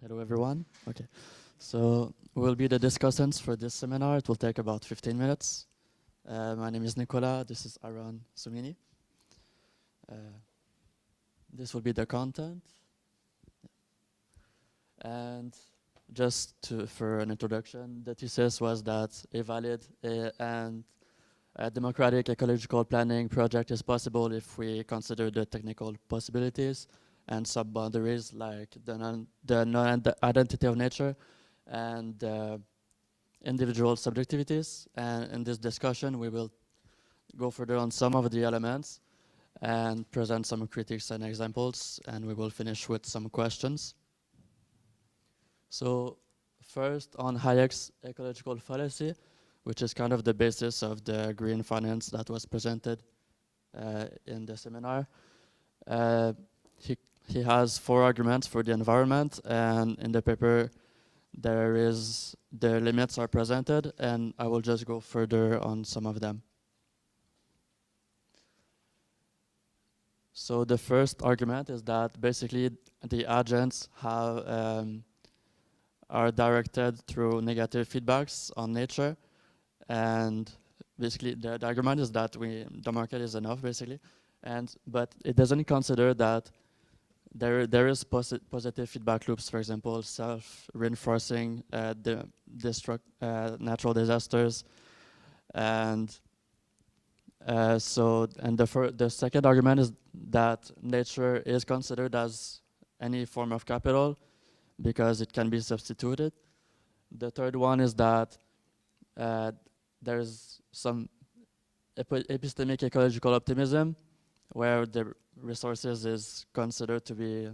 Hello, everyone. Okay, so we'll be the discussants for this seminar. It will take about 15 minutes. My name is Nicolas. This is Aaron Sumini. Uh, this will be the content. And for an introduction, the thesis was that a valid and a democratic ecological planning project is possible if we consider the technical possibilities and sub-boundaries like the non-identity of nature and individual subjectivities. And in this discussion, we will go further on some of the elements and present some critiques and examples, and we will finish with some questions. So first, on Hayek's ecological fallacy, which is kind of the basis of the green finance that was presented in the seminar. He has 4 arguments for the environment, and in the paper the limits are presented, and I will just go further on some of them. So the first argument is that basically the agents are directed through negative feedbacks on nature, and basically the argument is that the market is enough basically, but it doesn't consider that there is positive feedback loops, for example, self-reinforcing natural disasters, and the second argument is that nature is considered as any form of capital because it can be substituted. The third one is that there's some epistemic ecological optimism where the resources is considered to be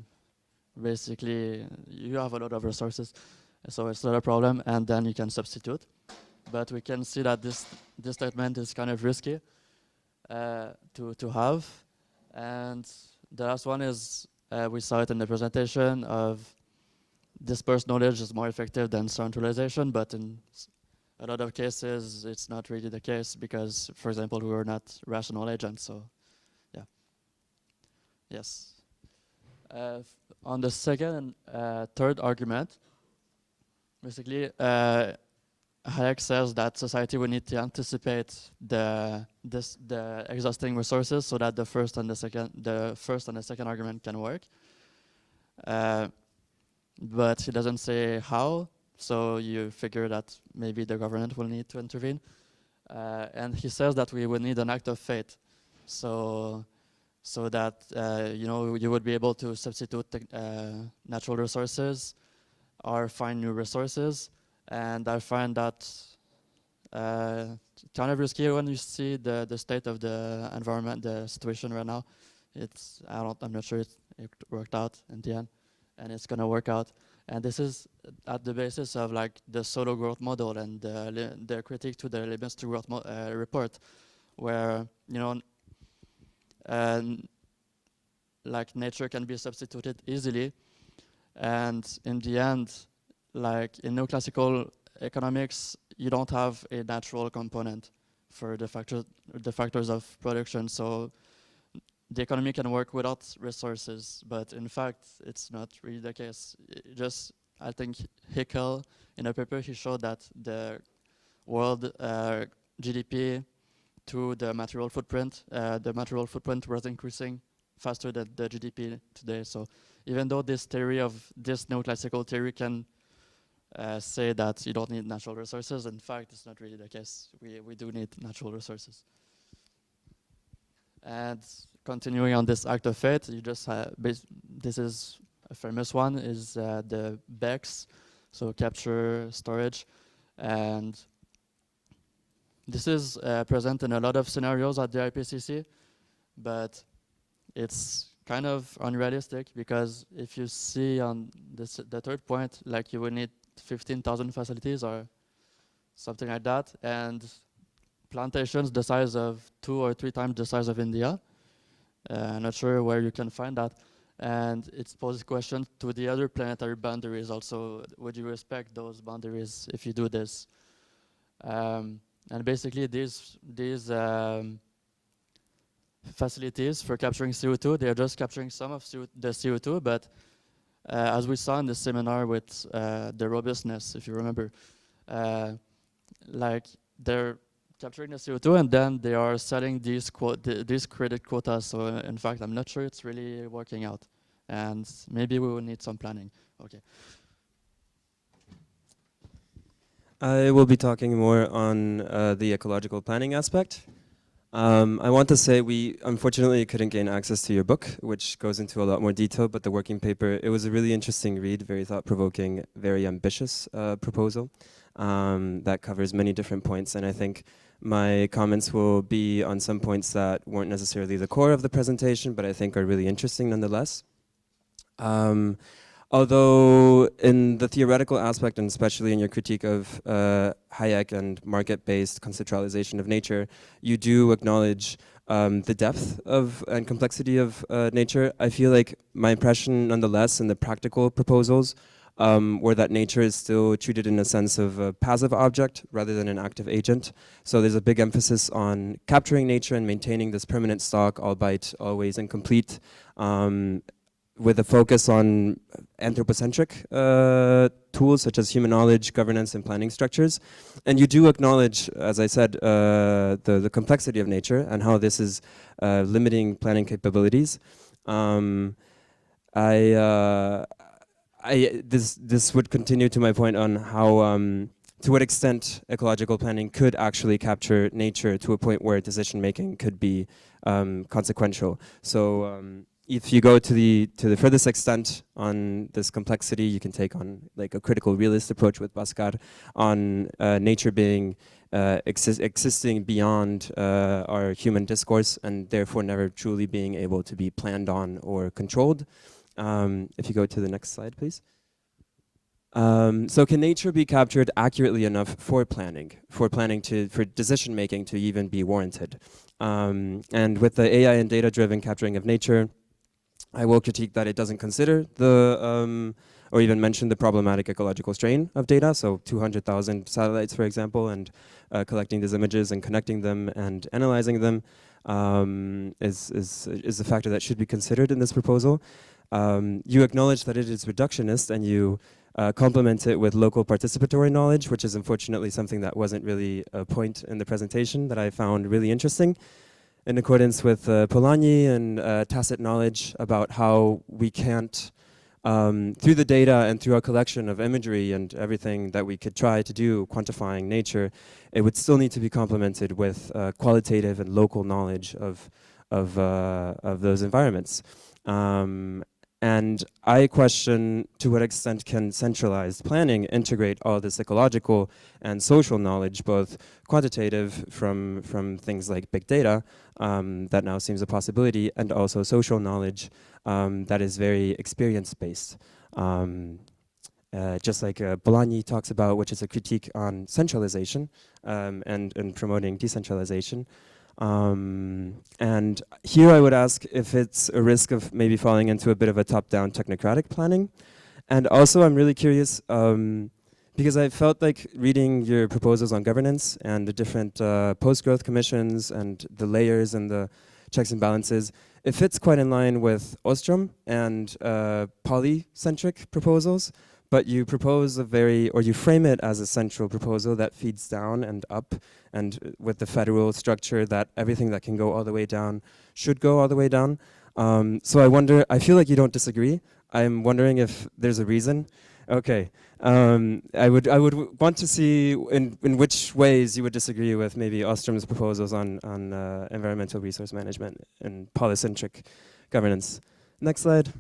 basically you have a lot of resources, so it's not a problem, and then you can substitute. But we can see that this statement is kind of risky to have. And the last one is we saw it in the presentation of dispersed knowledge is more effective than centralization, but in a lot of cases it's not really the case because, for example, we were not rational agents. So yeah. Yes. On the second and third argument, basically Hayek says that society will need to anticipate the exhausting resources so that the first and the second argument can work. But he doesn't say how, so you figure that maybe the government will need to intervene. And he says that we will need an act of fate, so that you would be able to substitute natural resources or find new resources. And I find that kind of risky when you see the state of the environment, the situation right now. I'm not sure it worked out in the end, and it's gonna work out. And this is at the basis of like the solo growth model and the critique to the limits to growth report, where like nature can be substituted easily, and in the end, like in neoclassical economics, you don't have a natural component for the factors of production. So the economy can work without resources, but in fact, it's not really the case. I think Hickel, in a paper, he showed that the world GDP to the material footprint was increasing faster than the GDP today. So even though this neoclassical theory can say that you don't need natural resources, in fact, it's not really the case. We do need natural resources. And continuing on this act of fate, you just this is a famous one, is the BECS, so capture, storage, and this is present in a lot of scenarios at the IPCC, but it's kind of unrealistic because if you see on the third point, like you will need 15,000 facilities or something like that, and plantations the size of 2 or 3 times the size of India. I'm not sure where you can find that. And it poses questions to the other planetary boundaries also. Would you respect those boundaries if you do this? And basically these facilities for capturing CO2, they're just capturing some of the CO2, but As we saw in the seminar with the robustness, if you remember, like they're capturing the CO2 and then they are selling these credit quotas. So in fact, I'm not sure it's really working out, and maybe we will need some planning. Okay. I will be talking more on the ecological planning aspect. I want to say we unfortunately couldn't gain access to your book, which goes into a lot more detail, but the working paper, it was a really interesting read, very thought-provoking, very ambitious proposal that covers many different points, and I think my comments will be on some points that weren't necessarily the core of the presentation, but I think are really interesting nonetheless. Although in the theoretical aspect, and especially in your critique of Hayek and market-based conceptualization of nature, you do acknowledge the depth of and complexity of nature. I feel like my impression nonetheless in the practical proposals were that nature is still treated in a sense of a passive object rather than an active agent. So there's a big emphasis on capturing nature and maintaining this permanent stock, albeit always incomplete, with a focus on anthropocentric tools such as human knowledge, governance, and planning structures. And you do acknowledge, as I said, the complexity of nature and how this is limiting planning capabilities. This would continue to my point on how, to what extent ecological planning could actually capture nature to a point where decision making could be consequential. So if you go to the furthest extent on this complexity, you can take on like a critical realist approach with Bhaskar on nature being existing beyond our human discourse and therefore never truly being able to be planned on or controlled. If you go to the next slide, please. So can nature be captured accurately enough for planning for decision making to even be warranted? And with the AI and data-driven capturing of nature, I will critique that it doesn't consider or even mention the problematic ecological strain of data. So 200,000 satellites, for example, and collecting these images and connecting them and analyzing them is a factor that should be considered in this proposal. You acknowledge that it is reductionist and you complement it with local participatory knowledge, which is unfortunately something that wasn't really a point in the presentation that I found really interesting, in accordance with Polanyi and tacit knowledge about how we can't, through the data and through our collection of imagery and everything that we could try to do quantifying nature, it would still need to be complemented with qualitative and local knowledge of those environments. And I question to what extent can centralized planning integrate all this ecological and social knowledge, both quantitative from things like big data, that now seems a possibility, and also social knowledge that is very experience-based. Just like Polanyi talks about, which is a critique on centralization and promoting decentralization. And here I would ask if it's a risk of maybe falling into a bit of a top-down technocratic planning. And also I'm really curious, because I felt like reading your proposals on governance and the different post-growth commissions and the layers and the checks and balances, it fits quite in line with Ostrom and polycentric proposals. But you propose you frame it as a central proposal that feeds down and up, and with the federal structure that everything that can go all the way down should go all the way down. So I feel like you don't disagree. I'm wondering if there's a reason. Okay, I would want to see in which ways you would disagree with maybe Ostrom's proposals on environmental resource management and polycentric governance. Next slide.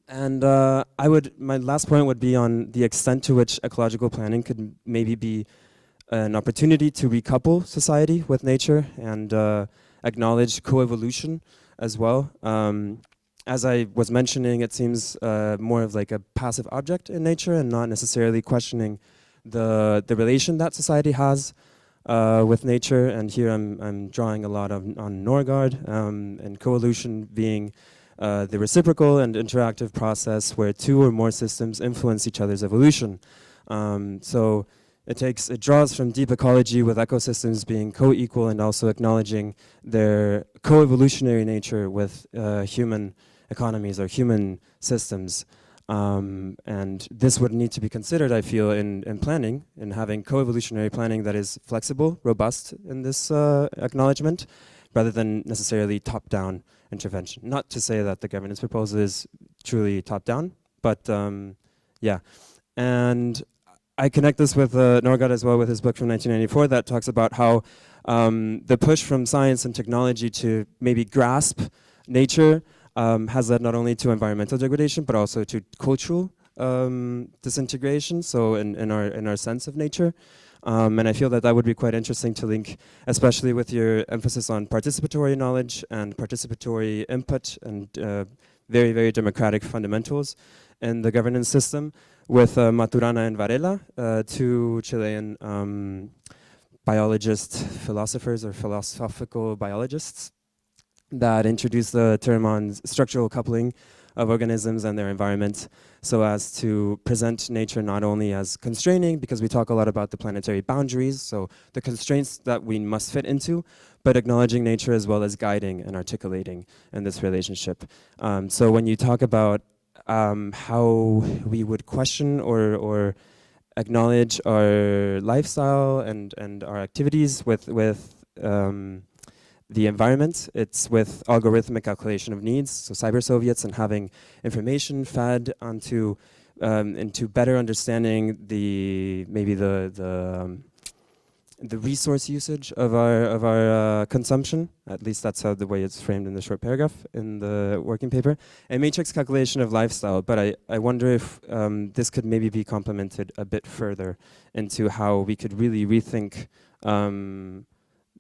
And my last point would be on the extent to which ecological planning could maybe be an opportunity to recouple society with nature and acknowledge coevolution as well. As I was mentioning, it seems more of like a passive object in nature and not necessarily questioning the relation that society has with nature. And here I'm drawing a lot on Norgard and coevolution being the reciprocal and interactive process where two or more systems influence each other's evolution. So it draws from deep ecology with ecosystems being co-equal and also acknowledging their co-evolutionary nature with human economies or human systems. And this would need to be considered, I feel, in planning, in having co-evolutionary planning that is flexible, robust in this acknowledgement, rather than necessarily top-down intervention. Not to say that the governance proposal is truly top-down, but yeah. And I connect this with Norgard as well, with his book from 1994 that talks about how the push from science and technology to maybe grasp nature has led not only to environmental degradation, but also to cultural disintegration, so in our sense of nature. And I feel that that would be quite interesting to link, especially with your emphasis on participatory knowledge and participatory input and very, very democratic fundamentals in the governance system, with Maturana and Varela, two Chilean biologist philosophers or philosophical biologists that introduced the term on structural coupling of organisms and their environment, so as to present nature not only as constraining, because we talk a lot about the planetary boundaries, so the constraints that we must fit into, but acknowledging nature as well as guiding and articulating in this relationship. So when you talk about how we would question or acknowledge our lifestyle and our activities with the environment, it's with algorithmic calculation of needs, so cyber Soviets, and having information fed onto into better understanding maybe the resource usage of our consumption. At least that's how the way it's framed in the short paragraph in the working paper. A matrix calculation of lifestyle, but I wonder if this could maybe be complemented a bit further into how we could really rethink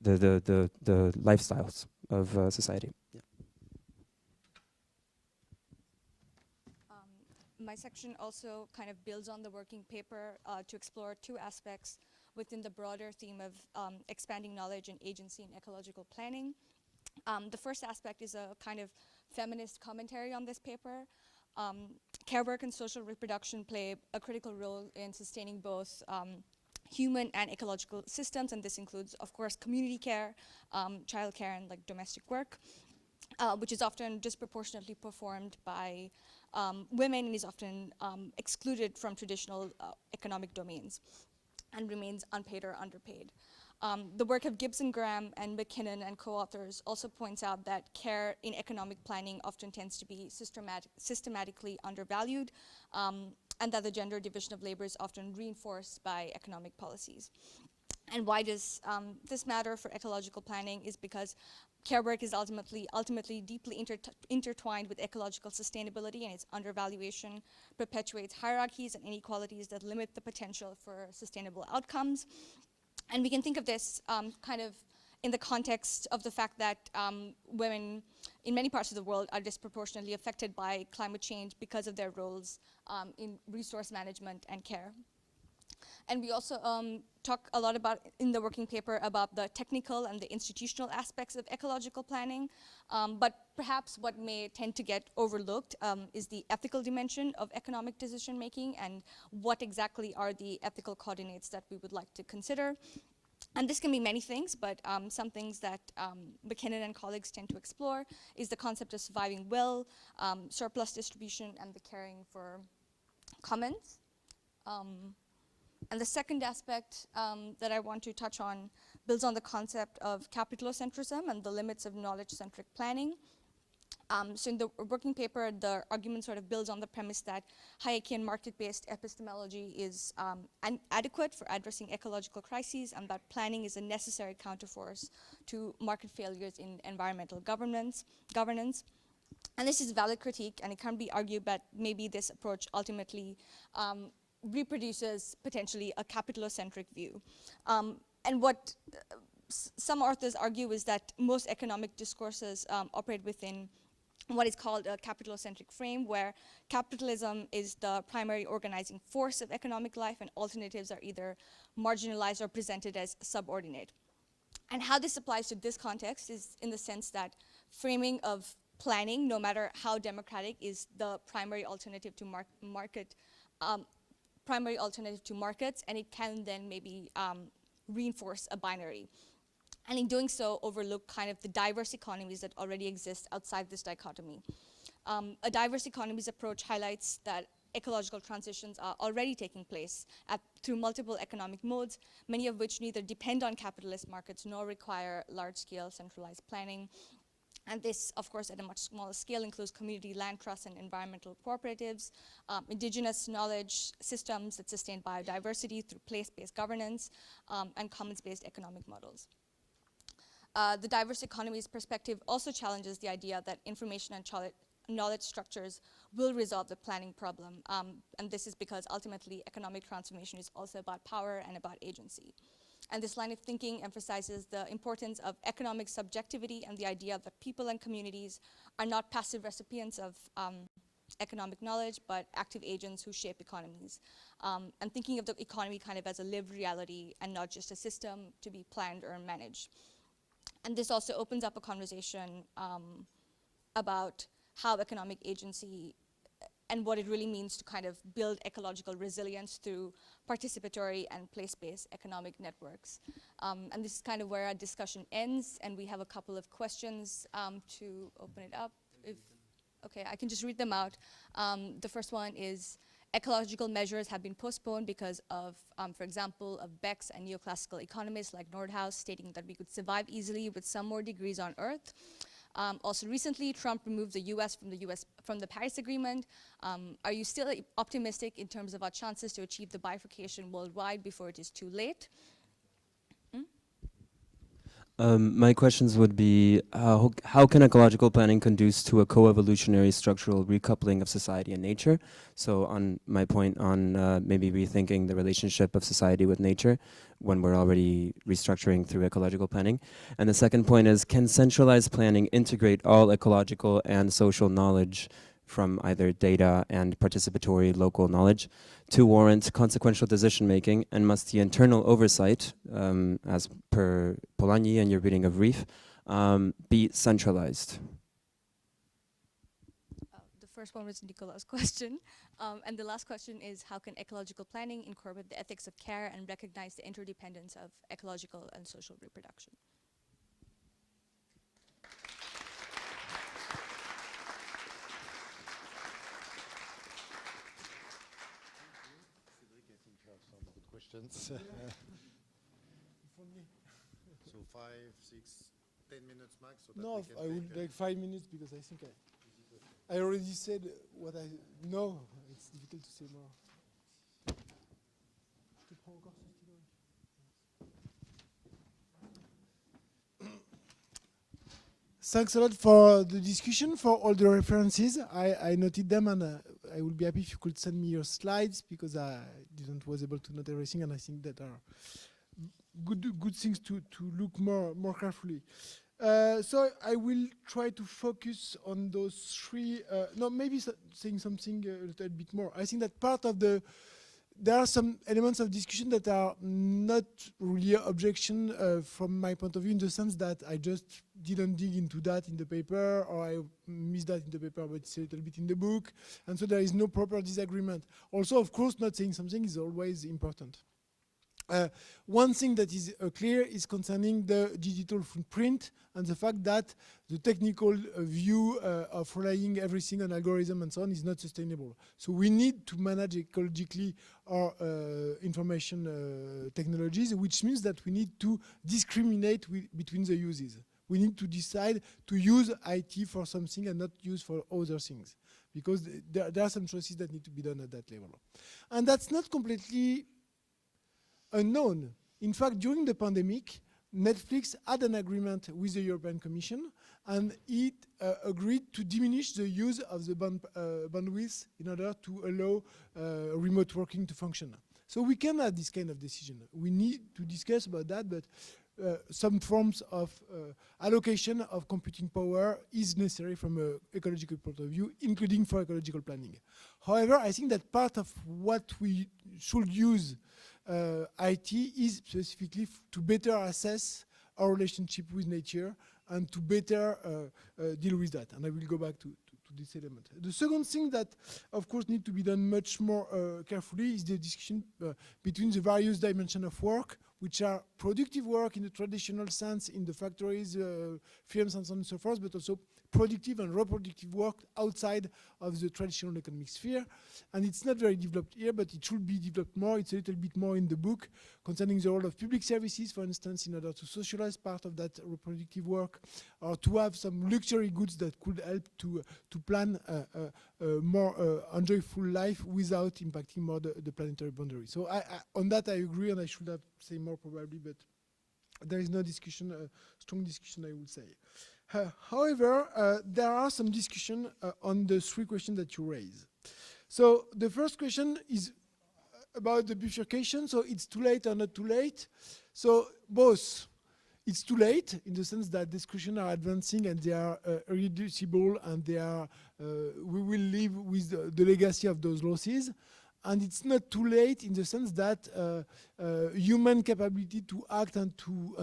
the lifestyles of society. Yeah. My section also kind of builds on the working paper to explore two aspects within the broader theme of expanding knowledge and agency in ecological planning. The first aspect is a kind of feminist commentary on this paper. Care work and social reproduction play a critical role in sustaining both human and ecological systems, and this includes, of course, community care, child care, and like domestic work, which is often disproportionately performed by women and is often excluded from traditional economic domains and remains unpaid or underpaid. The work of Gibson Graham and McKinnon and co-authors also points out that care in economic planning often tends to be systematically undervalued, and that the gender division of labor is often reinforced by economic policies. And why does this matter for ecological planning is because care work is ultimately deeply intertwined with ecological sustainability, and its undervaluation perpetuates hierarchies and inequalities that limit the potential for sustainable outcomes. And we can think of this kind of in the context of the fact that women in many parts of the world are disproportionately affected by climate change because of their roles in resource management and care. And we also talk a lot about, in the working paper, about the technical and the institutional aspects of ecological planning. But perhaps what may tend to get overlooked is the ethical dimension of economic decision making, and what exactly are the ethical coordinates that we would like to consider. And this can be many things, but some things that McKinnon and colleagues tend to explore is the concept of surviving well, surplus distribution, and the caring for commons. And the second aspect that I want to touch on builds on the concept of capitalocentrism and the limits of knowledge-centric planning. So in the working paper, the argument sort of builds on the premise that Hayekian market-based epistemology is inadequate for addressing ecological crises, and that planning is a necessary counterforce to market failures in environmental governance. And this is a valid critique, and it can be argued that maybe this approach ultimately reproduces potentially a capitalocentric view. And what some authors argue is that most economic discourses operate within what is called a capitalocentric frame, where capitalism is the primary organizing force of economic life, and alternatives are either marginalized or presented as subordinate. And how this applies to this context is in the sense that framing of planning, no matter how democratic, is the primary alternative to markets, and it can then maybe reinforce a binary. And in doing so, overlook kind of the diverse economies that already exist outside this dichotomy. A diverse economies approach highlights that ecological transitions are already taking place through multiple economic modes, many of which neither depend on capitalist markets nor require large-scale centralized planning. And this, of course, at a much smaller scale includes community land trusts and environmental cooperatives, indigenous knowledge systems that sustain biodiversity through place-based governance, and commons-based economic models. The diverse economies perspective also challenges the idea that information and knowledge structures will resolve the planning problem. And this is because ultimately economic transformation is also about power and about agency. And this line of thinking emphasizes the importance of economic subjectivity and the idea that people and communities are not passive recipients of economic knowledge, but active agents who shape economies. And thinking of the economy kind of as a lived reality and not just a system to be planned or managed. And this also opens up a conversation about how economic agency and what it really means to kind of build ecological resilience through participatory and place-based economic networks. And this is kind of where our discussion ends, and we have a couple of questions to open it up. Okay, I can just read them out. The first one is, ecological measures have been postponed because of, for example, of Beck's and neoclassical economists like Nordhaus stating that we could survive easily with some more degrees on Earth. Also recently, Trump removed the US from the Paris Agreement. Are you still optimistic in terms of our chances to achieve the bifurcation worldwide before it is too late? My questions would be, how can ecological planning conduce to a co-evolutionary structural recoupling of society and nature? So on my point on maybe rethinking the relationship of society with nature when we're already restructuring through ecological planning. And the second point is, can centralized planning integrate all ecological and social knowledge from either data and participatory local knowledge to warrant consequential decision making, and must the internal oversight, as per Polanyi and your reading of Reef, be centralized? The first one was Nicolas' question. And the last question is, how can ecological planning incorporate the ethics of care and recognize the interdependence of ecological and social reproduction? Questions. So 5, 6, 10 minutes max. So that No, we can I would take, like 5 minutes because I think I already said what I know. It's difficult to say more. Thanks a lot for the discussion, for all the references. I noted them, and I would be happy if you could send me your slides because I was able to note everything, and I think that are good things to look more carefully. So I will try to focus on those three. No, maybe saying something a little bit more. I think that part of there are some elements of discussion that are not really objection from my point of view, in the sense that I just didn't dig into that in the paper, or I missed that in the paper, but it's a little bit in the book. And so there is no proper disagreement. Also, of course, not saying something is always important. One thing that is clear is concerning the digital footprint and the fact that the technical view of relying everything on algorithm and so on is not sustainable. So we need to manage ecologically our information technologies, which means that we need to discriminate between the uses. We need to decide to use IT for something and not use for other things, because there are some choices that need to be done at that level. And that's not completely unknown. In fact, during the pandemic, Netflix had an agreement with the European Commission, and it agreed to diminish the use of the bandwidth in order to allow remote working to function. So we can have this kind of decision. We need to discuss about that, but some forms of allocation of computing power is necessary from an ecological point of view, including for ecological planning. However, I think that part of what we should use IT is specifically to better assess our relationship with nature and to better deal with that. And I will go back to this element. The second thing that, of course, need to be done much more carefully is the discussion between the various dimensions of work, which are productive work in the traditional sense in the factories, firms and so on and so forth, but also productive and reproductive work outside of the traditional economic sphere. And it's not very developed here, but it should be developed more. It's a little bit more in the book concerning the role of public services, for instance, in order to socialize part of that reproductive work, or to have some luxury goods that could help to plan a more enjoyable life without impacting more the planetary boundary. So on that I agree, and I should have said more probably, but there is no discussion, strong discussion, I would say. However, there are some discussion on the three questions that you raise. So the first question is about the bifurcation. So it's too late or not too late. So both. It's too late in the sense that discussions are advancing and they are irreducible, and they are we will live with the legacy of those losses. And it's not too late in the sense that human capability to act and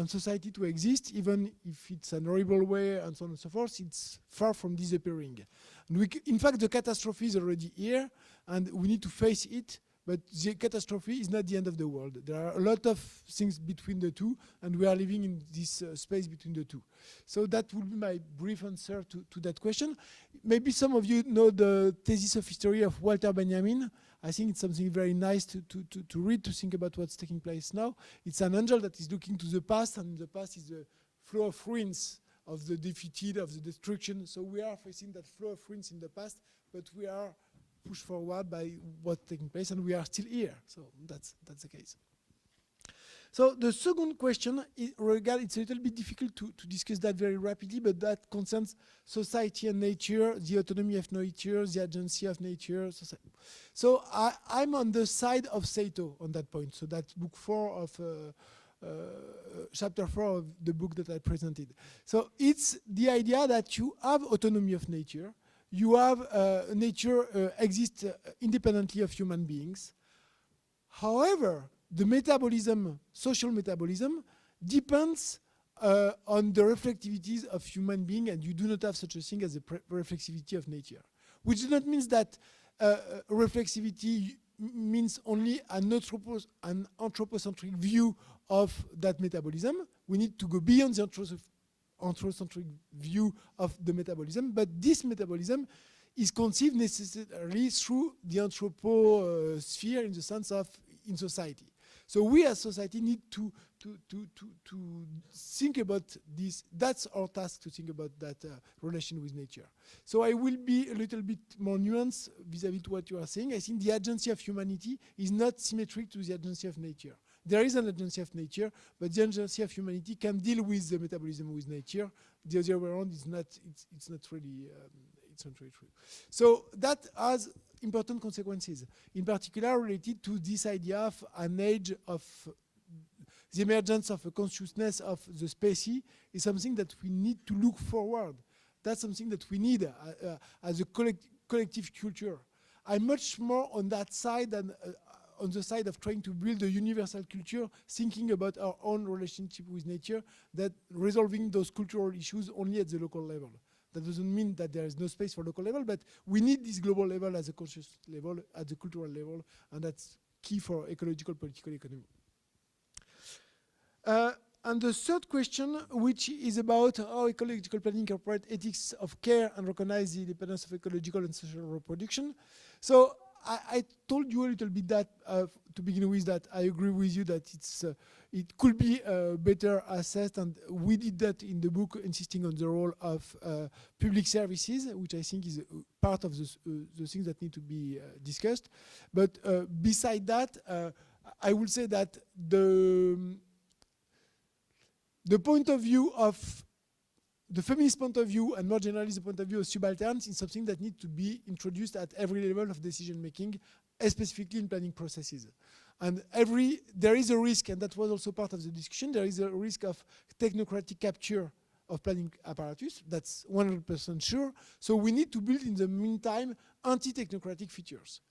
society to exist, even if it's an horrible way and so on and so forth, it's far from disappearing. And in fact, the catastrophe is already here, and we need to face it. But the catastrophe is not the end of the world. There are a lot of things between the two, and we are living in this space between the two. So that would be my brief answer to that question. Maybe some of you know the thesis of history of Walter Benjamin. I think it's something very nice to read, to think about what's taking place now. It's an angel that is looking to the past, and the past is the flow of ruins of the defeated, of the destruction. So we are facing that flow of ruins in the past, but we are pushed forward by what's taking place, and we are still here. So that's the case. So the second question, it's a little bit difficult to discuss that very rapidly, but that concerns society and nature, the autonomy of nature, the agency of nature. So I'm on the side of Saito on that point. So that's book 4 of chapter 4 of the book that I presented. So it's the idea that you have autonomy of nature. You have nature exists independently of human beings. However, the metabolism, social metabolism, depends on the reflectivities of human being, and you do not have such a thing as a reflexivity of nature. Which does not mean that reflexivity means only an anthropocentric view of that metabolism. We need to go beyond the anthropocentric view of the metabolism, but this metabolism is conceived necessarily through the anthroposphere in the sense of in society. So we as society need to think about this. That's our task, to think about that relation with nature. So I will be a little bit more nuanced vis-à-vis to what you are saying. I think the agency of humanity is not symmetric to the agency of nature. There is an agency of nature, but the agency of humanity can deal with the metabolism with nature. The other way around is not. It's not really true. So that has important consequences, in particular related to this idea of an age of the emergence of a consciousness of the species is something that we need to look forward. That's something that we need as a collective culture. I'm much more on that side than on the side of trying to build a universal culture, thinking about our own relationship with nature, that resolving those cultural issues only at the local level. That doesn't mean that there is no space for local level, but we need this global level as a conscious level, at the cultural level, and that's key for ecological political economy. And the third question, which is about how ecological planning incorporates ethics of care and recognize the independence of ecological and social reproduction. So I told you a little bit that to begin with, that I agree with you that it could be better assessed, and we did that in the book, insisting on the role of public services, which I think is part of the things that need to be discussed. But beside that, I would say that the point of view of the feminist point of view, and more generally the point of view of subalterns, is something that needs to be introduced at every level of decision making, specifically in planning processes. And there is a risk, and that was also part of the discussion, there is a risk of technocratic capture of planning apparatus. That's 100% sure. So we need to build, in the meantime, anti-technocratic features.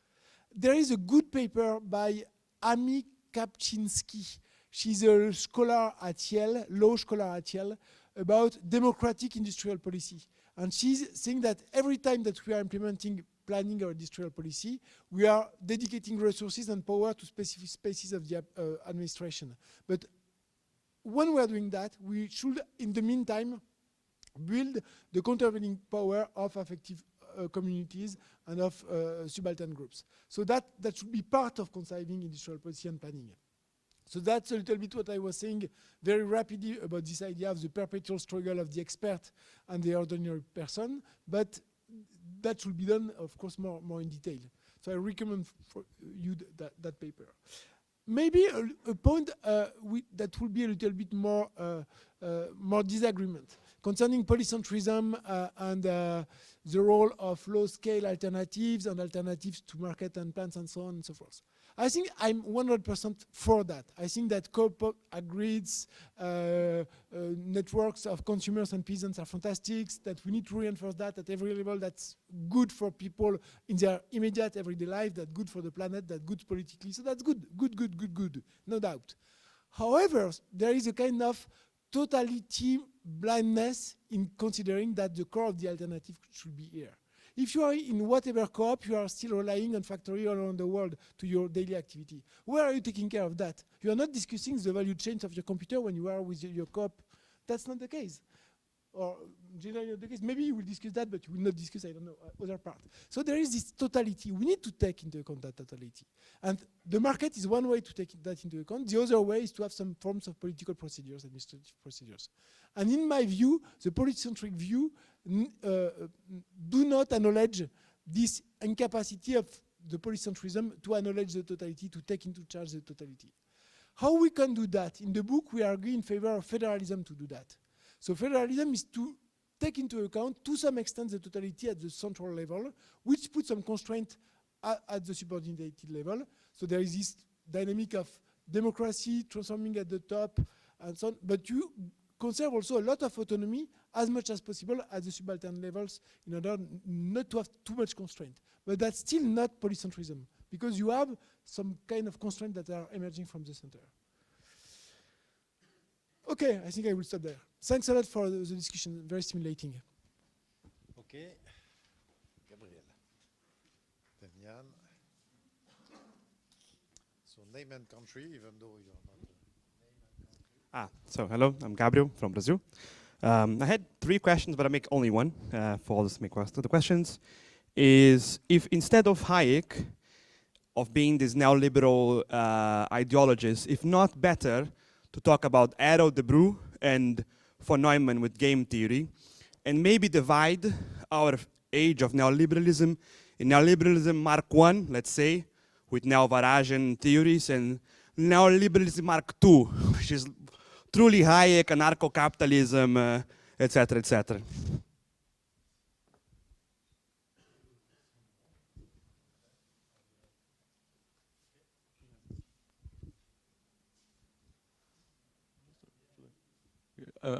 There is a good paper by Amy Kapczynski. She's a scholar at Yale, law scholar at Yale, about democratic industrial policy. And she's saying that every time that we are implementing planning our industrial policy. We are dedicating resources and power to specific spaces of the administration. But when we are doing that, we should, in the meantime, build the countervailing power of affective communities and of subaltern groups. So that should be part of conceiving industrial policy and planning. So that's a little bit what I was saying very rapidly about this idea of the perpetual struggle of the expert and the ordinary person, but that should be done, of course, more in detail. So I recommend for you that paper. Maybe a point that will be a little bit more disagreement concerning polycentrism and the role of low-scale alternatives and alternatives to market and plants and so on and so forth. I think I'm 100% for that. I think that co-op grids, networks of consumers and peasants are fantastic, that we need to reinforce that at every level. That's good for people in their immediate everyday life, that's good for the planet, that's good politically. So that's good, no doubt. However, there is a kind of totality blindness in considering that the core of the alternative should be here. If you are in whatever co-op, you are still relying on factories all around the world to your daily activity. Where are you taking care of that? You are not discussing the value chains of your computer when you are with your co-op. That's not the case. Or generally not the case. Maybe you will discuss that, but you will not discuss, I don't know, other part. So there is this totality. We need to take into account that totality. And the market is one way to take that into account. The other way is to have some forms of political procedures, administrative procedures. And in my view, the polycentric view do not acknowledge this incapacity of the polycentrism to acknowledge the totality, to take into charge the totality. How we can do that? In the book, we argue in favor of federalism to do that. So federalism is to take into account, to some extent, the totality at the central level, which puts some constraint at the subordinated level. So there is this dynamic of democracy transforming at the top and so on. But you conserve also a lot of autonomy as much as possible at the subaltern levels in order not to have too much constraint. But that's still not polycentrism, because you have some kind of constraints that are emerging from the center. Okay, I think I will stop there. Thanks a lot for the discussion, very stimulating. Okay. Gabriel. Then Jan. So name and country, even though you're not. So hello, I'm Gabriel from Brazil. I had 3 questions, but I make only one for all the questions. Is if instead of Hayek, of being this neoliberal ideologist, if not better to talk about Harold de Broo and von Neumann with game theory, and maybe divide our age of neoliberalism in neoliberalism Mark I, let's say, with neo-Varagian theories, and neoliberalism Mark II, which is truly Hayek, anarcho-capitalism, etc., etc.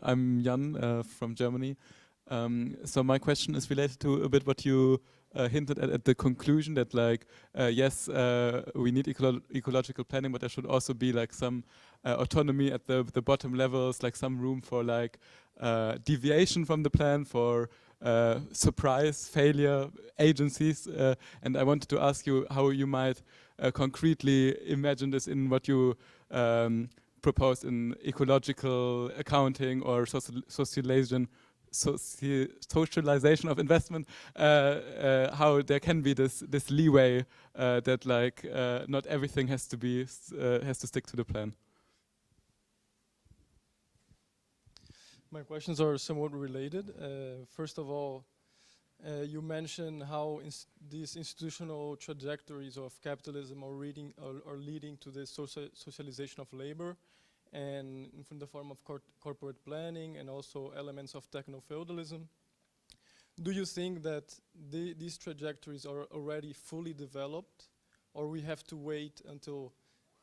I'm Jan from Germany. So my question is related to a bit what you hinted at the conclusion, that like, yes, we need ecological planning, but there should also be like some autonomy at the bottom levels, like some room for like deviation from the plan, for surprise, failure, agencies. And I wanted to ask you how you might concretely imagine this in what you proposed in ecological accounting or socialization of investment, how there can be this leeway that like not everything has to stick to the plan. My questions are somewhat related. First of all, you mentioned how these institutional trajectories of capitalism are leading to the socialization of labor, and in the form of corporate planning and also elements of techno-feudalism. Do you think that these trajectories are already fully developed, or we have to wait until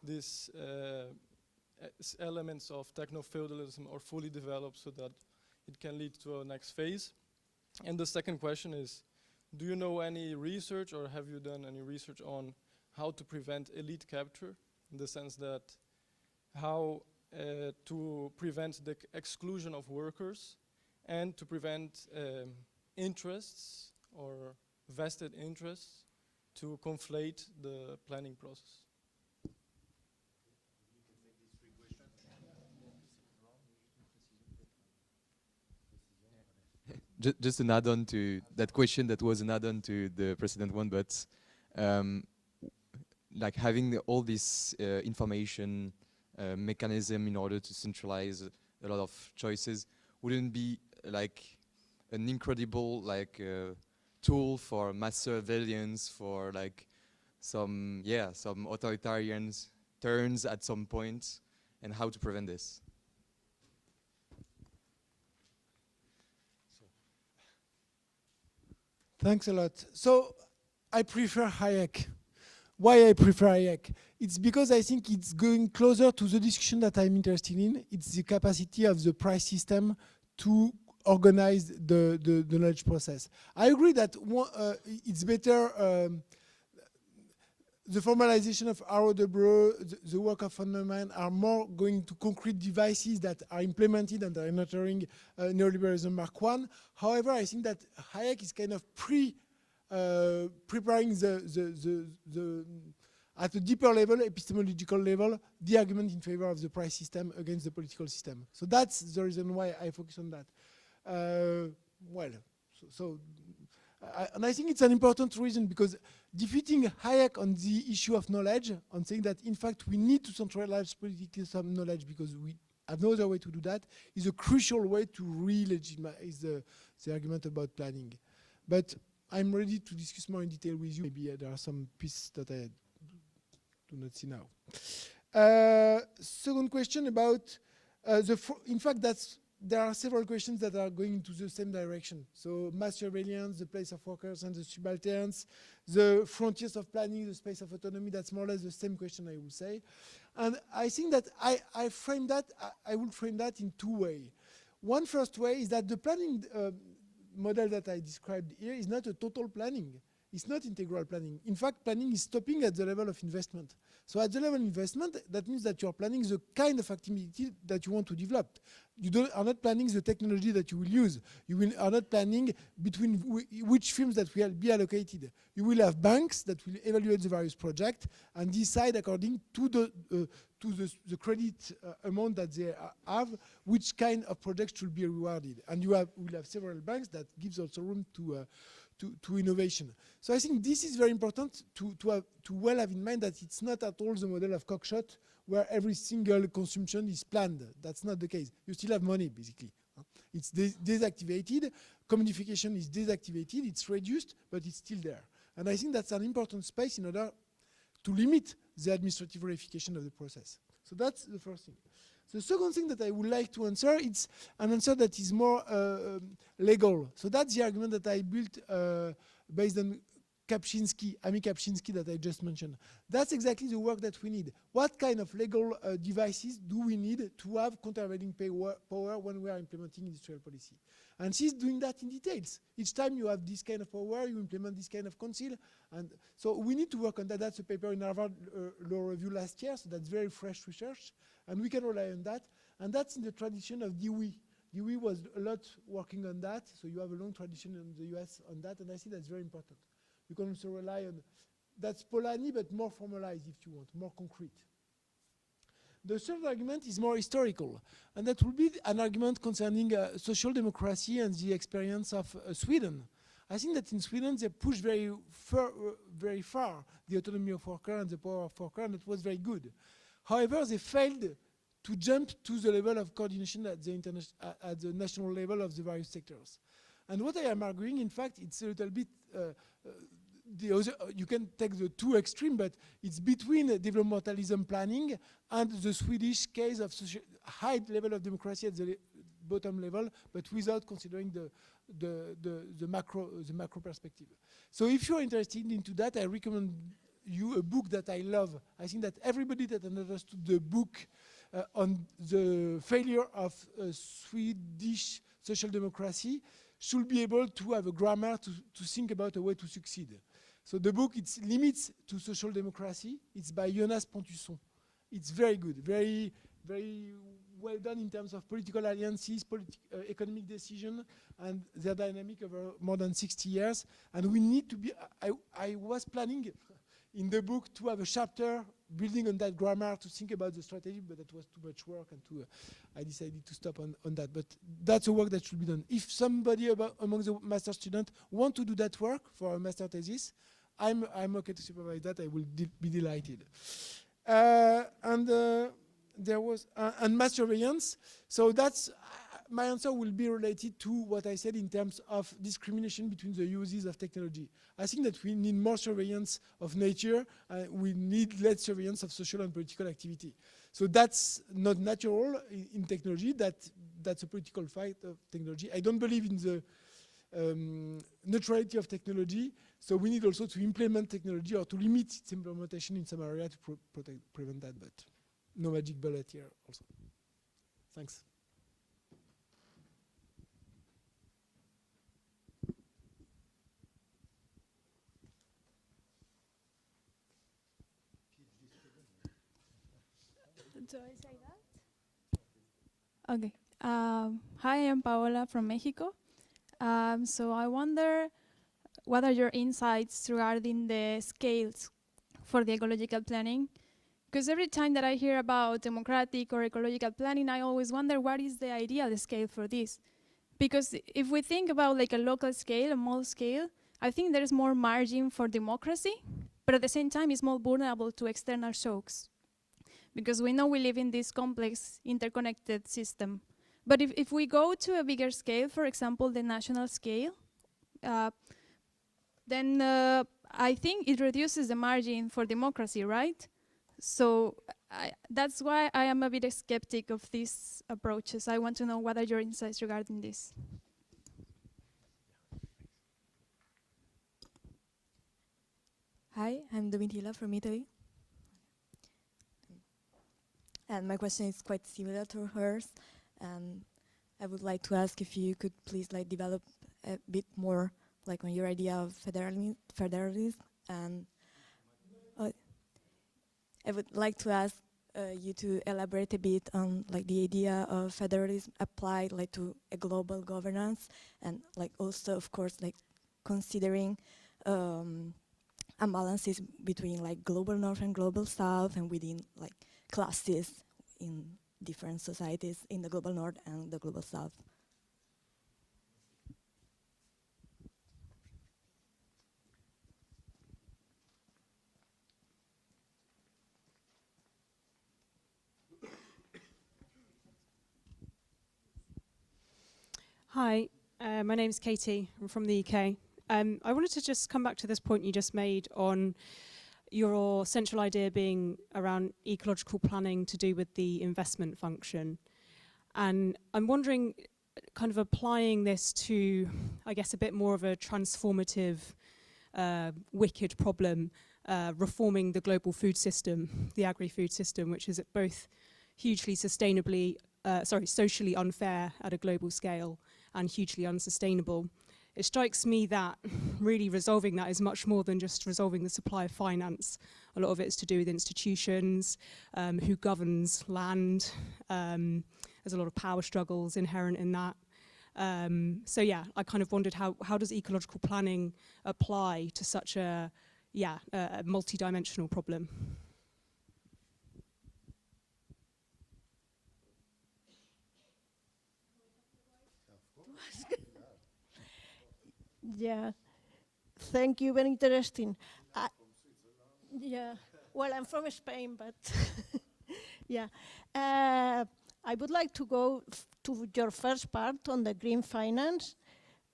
these elements of techno-feudalism are fully developed so that it can lead to a next phase? And the second question is, do you know any research, or have you done any research on how to prevent elite capture, in the sense that how to prevent the exclusion of workers and to prevent interests or vested interests to conflate the planning process. Just an add-on to that question that was an add-on to the precedent one, but like having all this information mechanism in order to centralize a lot of choices wouldn't be like an incredible like tool for mass surveillance, for like some authoritarian turns at some point, and how to prevent this? Thanks a lot. So I prefer Hayek. Why I prefer Hayek? It's because I think it's going closer to the discussion that I'm interested in. It's the capacity of the price system to organize the knowledge process. I agree that it's better. The formalization of Arrow de Breu, the work of von Neumann are more going to concrete devices that are implemented and are nurturing neoliberalism Mark I. However, I think that Hayek is kind of preparing at a deeper level, epistemological level, the argument in favor of the price system against the political system. So that's the reason why I focus on that. And I think it's an important reason, because defeating Hayek on the issue of knowledge, on saying that in fact we need to centralize political some knowledge because we have no other way to do that, is a crucial way to re-legitimize the argument about planning. But I'm ready to discuss more in detail with you. Maybe there are some pieces that I do not see now. Second question about in fact there are several questions that are going into the same direction. So mass surveillance, the place of workers and the subalterns, the frontiers of planning, the space of autonomy, that's more or less the same question, I would say. And I think that I would frame that in two ways. One first way is that the planning model that I described here is not a total planning. It's not integral planning. In fact, planning is stopping at the level of investment. So at the level of investment, that means that you're planning the kind of activity that you want to develop. You are not planning the technology that you will use. You are not planning between which firms that will be allocated. You will have banks that will evaluate the various projects and decide according to the credit amount that they have, which kind of projects should be rewarded. And you will have several banks that gives also room to innovation. So I think this is very important to well have in mind that it's not at all the model of cockshot where every single consumption is planned. That's not the case. You still have money, basically. It's deactivated. Commodification is deactivated. It's reduced, but it's still there. And I think that's an important space in order to limit the administrative verification of the process. So that's the first thing. The second thing that I would like to answer, it's an answer that is more legal. So that's the argument that I built based on Ami Kapczynski that I just mentioned. That's exactly the work that we need. What kind of legal devices do we need to have countervailing power when we are implementing industrial policy? And she's doing that in details. Each time you have this kind of power, you implement this kind of council. And so we need to work on that. That's a paper in Harvard Law Review last year, so that's very fresh research. And we can rely on that. And that's in the tradition of Dewey. Dewey was a lot working on that, so you have a long tradition in the US on that, and I think that's very important. You can also rely on, that's Polanyi, but more formalized if you want, more concrete. The third argument is more historical, and that will be an argument concerning social democracy and the experience of Sweden. I think that in Sweden they pushed very far the autonomy of worker and the power of worker, and it was very good. However, they failed to jump to the level of coordination at the national level of the various sectors. And what I am arguing, in fact, it's a little bit the other, you can take the two extreme, but it's between developmentalism planning and the Swedish case of high level of democracy at the bottom level, but without considering the macro perspective. So if you're interested into that, I recommend you a book that I love. I think that everybody that understood the book on the failure of Swedish social democracy should be able to have a grammar to think about a way to succeed. So the book, it's Limits to Social Democracy. It's by Jonas Pontusson. It's very good, very very well done in terms of political alliances, economic decision, and their dynamic over more than 60 years. And we need to be, I was planning in the book to have a chapter building on that grammar to think about the strategy, but that was too much work, and I decided to stop on that. But that's a work that should be done. If somebody among the master students want to do that work for a master thesis, I'm okay to supervise that. I will be delighted. There was and mass surveillance. So that's my answer will be related to what I said in terms of discrimination between the uses of technology. I think that we need more surveillance of nature. We need less surveillance of social and political activity. So that's not natural in technology. That's a political fight of technology. I don't believe in the neutrality of technology. So we need also to implement technology or to limit its implementation in some area to prevent that. But no magic bullet here also. Thanks. Do I say that? Okay. Hi, I'm Paola from Mexico. So I wonder what are your insights regarding the scales for the ecological planning? Because every time that I hear about democratic or ecological planning, I always wonder what is the ideal scale for this? Because if we think about like a local scale, a small scale, I think there is more margin for democracy, but at the same time it's more vulnerable to external shocks. Because we know we live in this complex, interconnected system. But if we go to a bigger scale, for example, the national scale, then I think it reduces the margin for democracy, right? So that's why I am a bit skeptic of these approaches. I want to know what are your insights regarding this. Hi, I'm Domitila from Italy. And my question is quite similar to hers. I would like to ask if you could please develop a bit more on your idea of federalism. And I would like to ask you to elaborate a bit on the idea of federalism applied to a global governance, and also of course considering imbalances between global north and global south, and within classes in different societies in the global north and the global south. Hi, my name is Katie. I'm from the UK. I wanted to just come back to this point you just made on your central idea being around ecological planning to do with the investment function. And I'm wondering, kind of applying this to, I guess, a bit more of a transformative, wicked problem, reforming the global food system, the agri-food system, which is both hugely socially unfair at a global scale and hugely unsustainable. It strikes me that really resolving that is much more than just resolving the supply of finance. A lot of it is to do with institutions, who governs land. There's a lot of power struggles inherent in that. So yeah, I kind of wondered how does ecological planning apply to such a multi-dimensional problem? Yeah, thank you, very interesting. Yeah, well, I'm from Spain, but yeah. I would like to go to your first part on the green finance,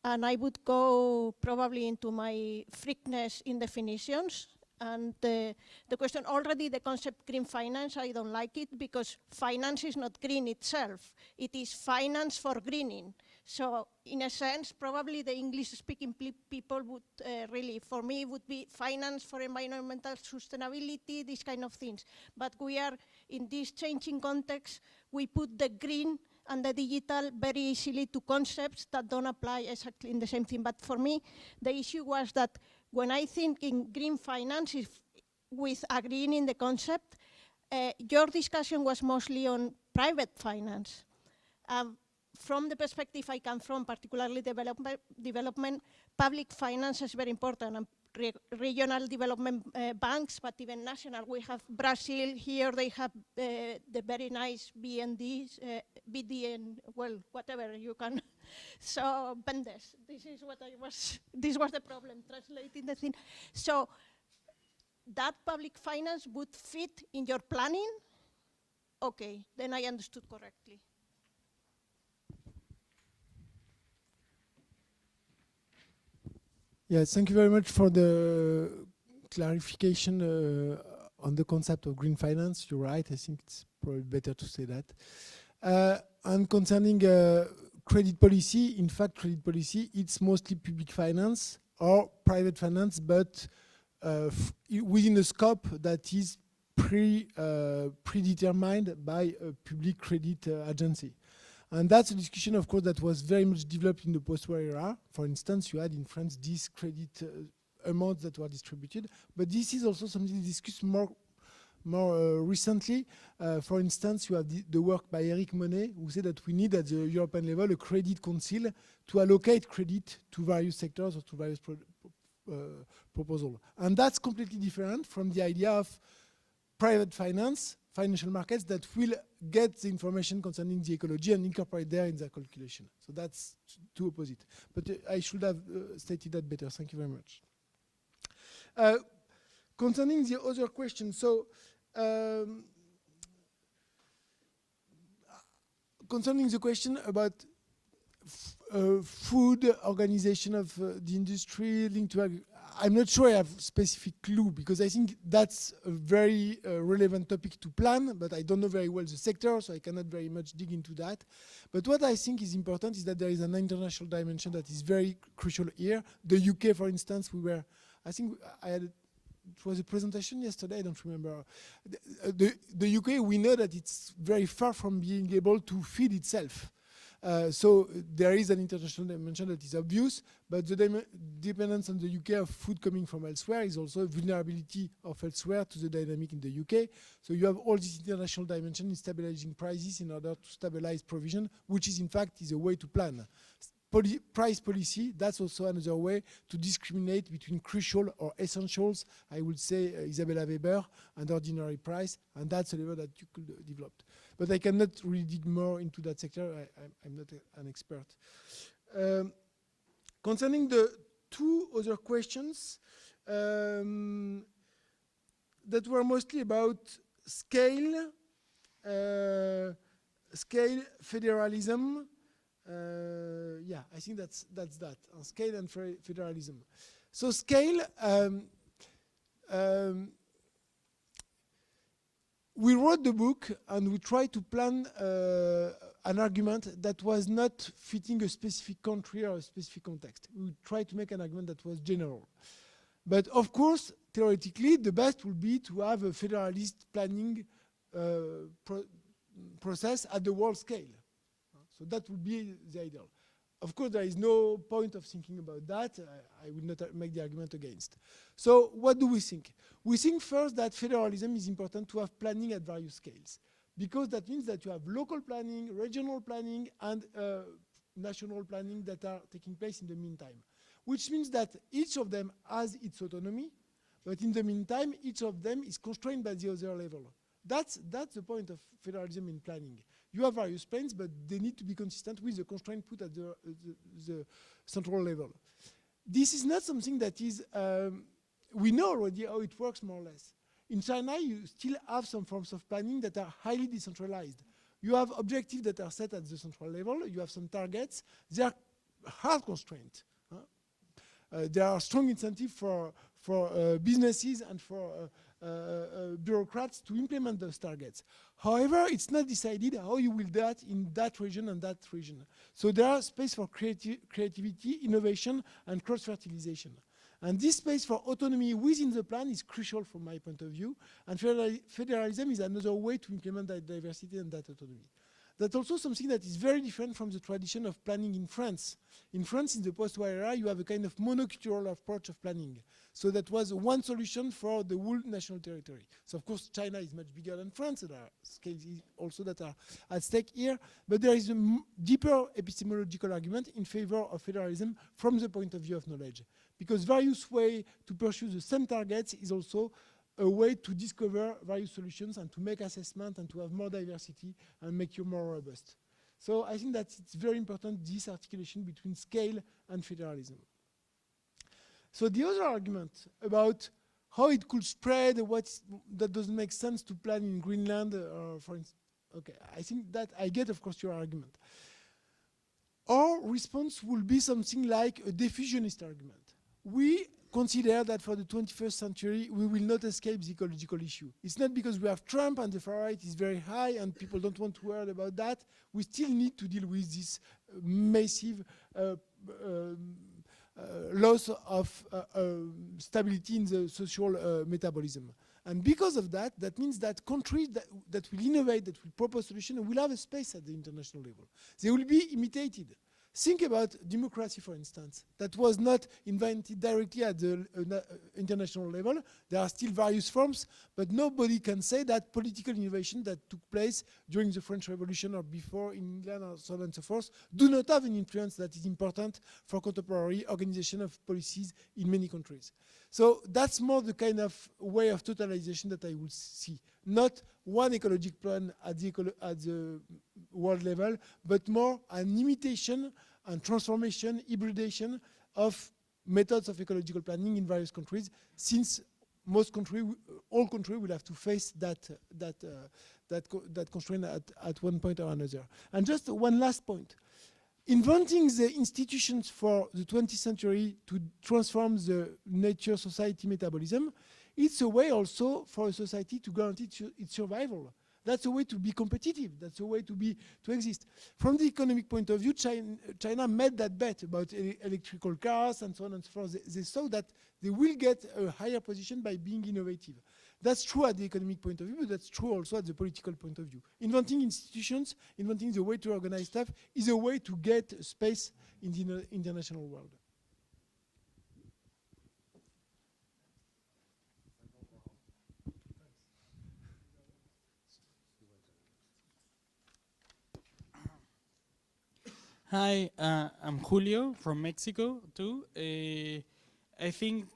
and I would go probably into my freakness in definitions. And the question already, the concept green finance, I don't like it because finance is not green itself. It is finance for greening. So in a sense, probably the English-speaking people would really, for me, would be finance for environmental sustainability, these kind of things. But we are in this changing context, we put the green and the digital very easily to concepts that don't apply exactly in the same thing. But for me, the issue was that when I think in green finance, with agreeing in the concept, your discussion was mostly on private finance. From the perspective I come from, particularly development, public finance is very important, and regional development banks, but even national. We have Brazil here, they have the very nice BNDs, BDN, well, whatever you can. So, Bendes, this was the problem, translating the thing. So, that public finance would fit in your planning? Okay, then I understood correctly. Yes, thank you very much for the clarification on the concept of green finance. You're right, I think it's probably better to say that. And concerning credit policy, in fact, credit policy, it's mostly public finance or private finance, but within a scope that is predetermined by a public credit agency. And that's a discussion, of course, that was very much developed in the post-war era. For instance, you had in France these credit amounts that were distributed. But this is also something discussed more recently. For instance, you have the work by Eric Monet, who said that we need at the European level a credit council to allocate credit to various sectors or to various proposals. And that's completely different from the idea of private finance, financial markets that will get the information concerning the ecology and incorporate there in their calculation. So that's two opposite. But I should have stated that better. Thank you very much. Concerning the other question, so concerning the question about food organization of the industry linked to I'm not sure I have specific clue, because I think that's a very relevant topic to plan, but I don't know very well the sector, so I cannot very much dig into that. But what I think is important is that there is an international dimension that is very crucial here. The UK, for instance, I think I had, it was a presentation yesterday, I don't remember. The UK, we know that it's very far from being able to feed itself. So there is an international dimension that is obvious, but the dependence on the UK of food coming from elsewhere is also a vulnerability of elsewhere to the dynamic in the UK. So you have all this international dimension in stabilizing prices in order to stabilize provision, which is in fact is a way to plan. Price policy, that's also another way to discriminate between crucial or essentials, I would say Isabella Weber, and ordinary price, and that's a level that you could develop. But I cannot really dig more into that sector. I'm not an expert. Concerning the two other questions that were mostly about scale, federalism. Yeah, I think that's that. Scale and federalism. So scale. We wrote the book and we tried to plan an argument that was not fitting a specific country or a specific context. We tried to make an argument that was general. But of course, theoretically, the best would be to have a federalist planning process at the world scale. So that would be the ideal. Of course, there is no point of thinking about that. I will not make the argument against. So what do we think? We think first that federalism is important to have planning at various scales, because that means that you have local planning, regional planning, and national planning that are taking place in the meantime, which means that each of them has its autonomy, but in the meantime, each of them is constrained by the other level. That's the point of federalism in planning. You have various plans, but they need to be consistent with the constraint put at the central level. This is not something that is, we know already how it works more or less. In China, you still have some forms of planning that are highly decentralized. You have objectives that are set at the central level. You have some targets. They are hard constraints. There are strong incentives for businesses and for bureaucrats to implement those targets. However, it's not decided how you will do that in that region and that region. So there are space for creativity, innovation, and cross-fertilization. And this space for autonomy within the plan is crucial from my point of view. And federalism is another way to implement that diversity and that autonomy. That's also something that is very different from the tradition of planning in France. In France, in the post-war era, you have a kind of monocultural approach of planning. So that was one solution for the whole national territory. So of course, China is much bigger than France. There are scales also that are at stake here. But there is a deeper epistemological argument in favor of federalism from the point of view of knowledge. Because various ways to pursue the same targets is also a way to discover various solutions and to make assessment and to have more diversity and make you more robust. So I think that it's very important, this articulation between scale and federalism. So the other argument about how it could spread, that doesn't make sense to plan in Greenland, for instance. Okay, I think that I get, of course, your argument. Our response will be something like a diffusionist argument. We consider that for the 21st century, we will not escape the ecological issue. It's not because we have Trump and the far right is very high and people don't want to worry about that. We still need to deal with this massive loss of stability in the social metabolism. And because of that, that means that countries that will innovate, that will propose solutions, will have a space at the international level. They will be imitated. Think about democracy, for instance. That was not invented directly at the international level. There are still various forms, but nobody can say that political innovation that took place during the French Revolution or before in England or so on and so forth do not have an influence that is important for contemporary organization of policies in many countries. So that's more the kind of way of totalization that I would see. Not one ecological plan at the world level, but more an imitation and transformation, hybridization of methods of ecological planning in various countries, since most countries, all countries will have to face that constraint at one point or another. And just one last point. Inventing the institutions for the 20th century to transform the nature society metabolism, it's a way also for a society to guarantee its survival. That's a way to be competitive. That's a way to exist. From the economic point of view, China made that bet about electrical cars and so on and so forth. They saw that they will get a higher position by being innovative. That's true at the economic point of view, but that's true also at the political point of view. Inventing institutions, inventing the way to organize stuff is a way to get space in the international world. Hi, I'm Julio from Mexico too. I think,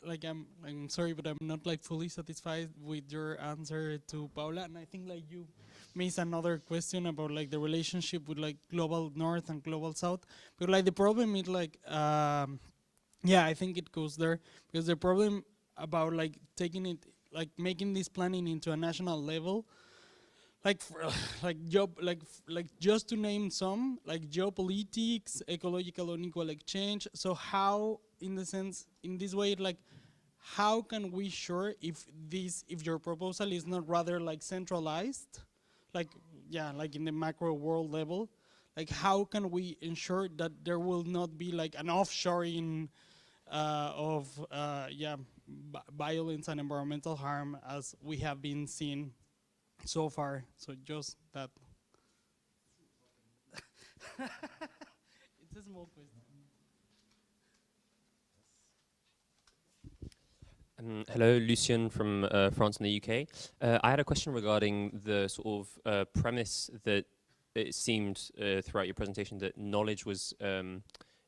like, I'm sorry, but I'm not like fully satisfied with your answer to Paula, and I think like you missed another question about like the relationship with like global north and global south. But like the problem is like, yeah, I think it goes there because the problem about like taking it, like making this planning into a national level. Like just to name some, like geopolitics, ecological unequal exchange. So how, in the sense, in this way, like, how can we sure if your proposal is not rather like centralized, like, yeah, like in the macro world level, like how can we ensure that there will not be like an offshoring of violence and environmental harm as we have been seeing so far? So just that. It's a small question. Hello, Lucien from France and the UK. I had a question regarding the sort of premise that it seemed throughout your presentation that knowledge was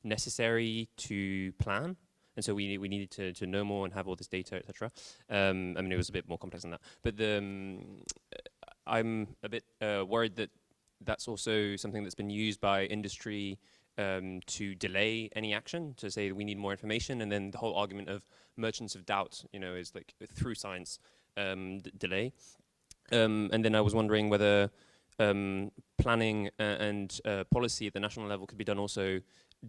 necessary to plan. And so we needed to know more and have all this data, etc. I mean, it was a bit more complex than that. But I'm a bit worried that that's also something that's been used by industry to delay any action, to say we need more information, and then the whole argument of merchants of doubt, you know, is like through science delay. And then I was wondering whether planning and policy at the national level could be done also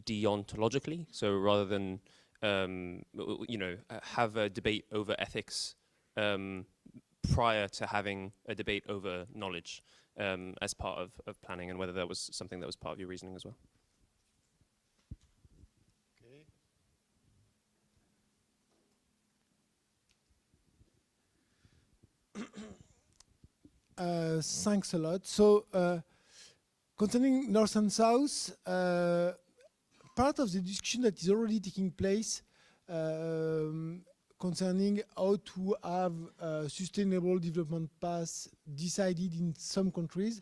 deontologically, so rather than you know, have a debate over ethics prior to having a debate over knowledge as part of planning, and whether that was something that was part of your reasoning as well. Thanks a lot. So Concerning North and South, part of the discussion that is already taking place concerning how to have sustainable development paths decided in some countries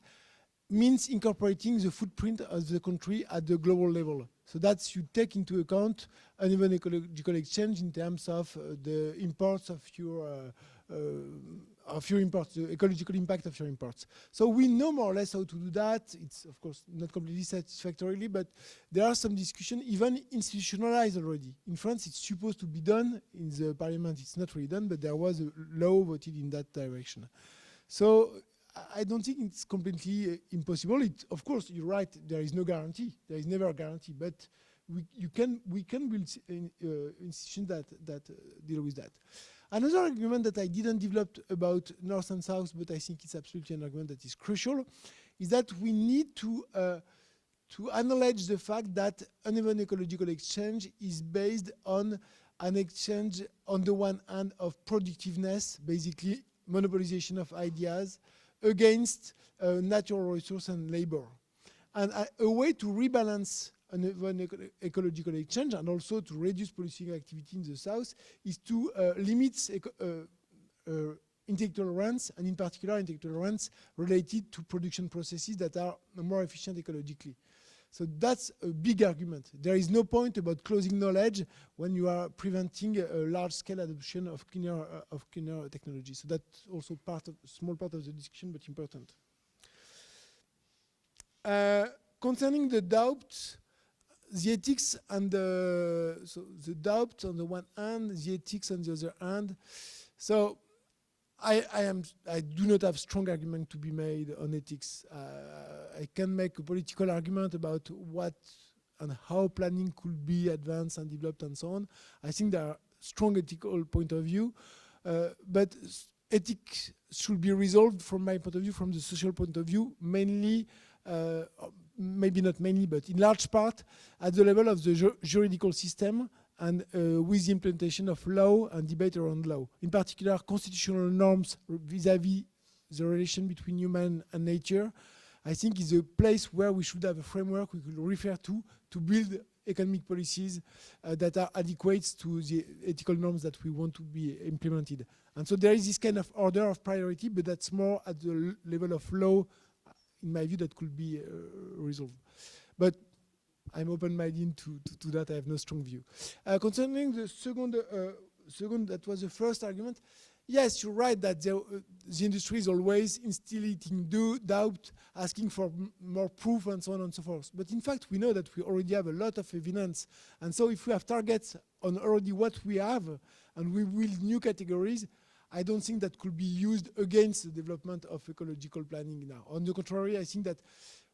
means incorporating the footprint of the country at the global level. So that's you take into account uneven ecological exchange in terms of the imports of your imports, the ecological impact of your imports. So we know more or less how to do that. It's of course not completely satisfactorily, but there are some discussion, even institutionalized already. In France, it's supposed to be done. In the parliament, it's not really done, but there was a law voted in that direction. So I don't think it's completely impossible. Of course, you're right. There is no guarantee. There is never a guarantee. But we can build institutions that deal with that. Another argument that I didn't develop about North and South, but I think it's absolutely an argument that is crucial, is that we need to acknowledge the fact that uneven ecological exchange is based on an exchange, on the one hand, of productiveness, basically monopolization of ideas, against natural resource and labor. And a way to rebalance an ecological exchange and also to reduce policing activity in the south is to limit intellectual rents, and in particular intellectual rents related to production processes that are more efficient ecologically. So that's a big argument. There is no point about closing knowledge when you are preventing a large-scale adoption of cleaner technology. So that's also small part of the discussion, but important. Concerning the doubt, the ethics and the doubt on the one hand, the ethics on the other hand. So I do not have strong argument to be made on ethics. I can make a political argument about what and how planning could be advanced and developed and so on. I think there are strong ethical point of view, but ethics should be resolved from my point of view, from the social point of view, mainly, maybe not mainly, but in large part at the level of the juridical system and with the implementation of law and debate around law. In particular, constitutional norms vis-à-vis the relation between human and nature, I think is a place where we should have a framework we could refer to build economic policies that are adequate to the ethical norms that we want to be implemented. And so there is this kind of order of priority, but that's more at the level of law, in my view, that could be resolved. But I'm open-minded to that. I have no strong view. Concerning the second, that was the first argument. Yes, you're right that the industry is always instilling doubt, asking for more proof and so on and so forth. But in fact, we know that we already have a lot of evidence. And so if we have targets on already what we have and we build new categories, I don't think that could be used against the development of ecological planning now. On the contrary, I think that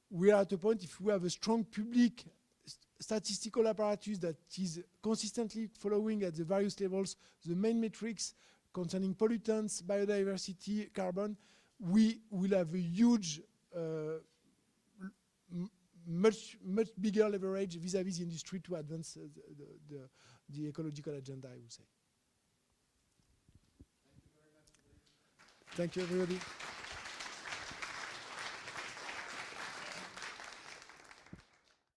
we are at a point, if we have a strong public statistical apparatus that is consistently following at the various levels the main metrics concerning pollutants, biodiversity, carbon, we will have a huge, much bigger leverage vis-à-vis the industry to advance the ecological agenda, I would say. Thank you, everybody.